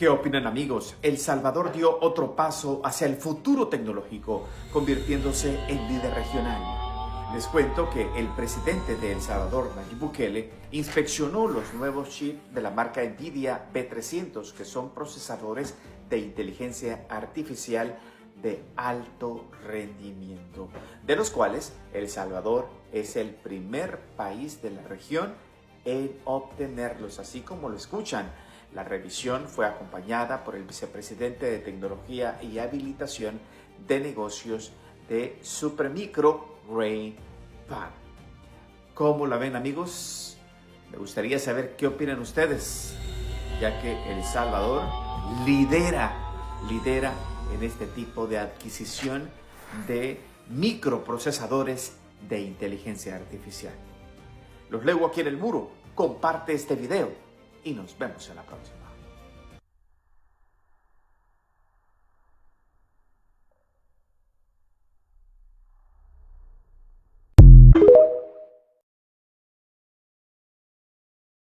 ¿Qué opinan, amigos? El Salvador dio otro paso hacia el futuro tecnológico, convirtiéndose en líder regional. Les cuento que el presidente de El Salvador, Nayib Bukele, inspeccionó los nuevos chips de la marca Nvidia B300, que son procesadores de inteligencia artificial de alto rendimiento, de los cuales El Salvador es el primer país de la región en obtenerlos, así como lo escuchan. La revisión fue acompañada por el vicepresidente de Tecnología y Habilitación de Negocios de Supermicro, Ray Pan. ¿Cómo la ven, amigos? Me gustaría saber qué opinan ustedes, ya que El Salvador lidera en este tipo de adquisición de microprocesadores de inteligencia artificial. Los leo aquí en el muro. Comparte este video y nos vemos en la próxima.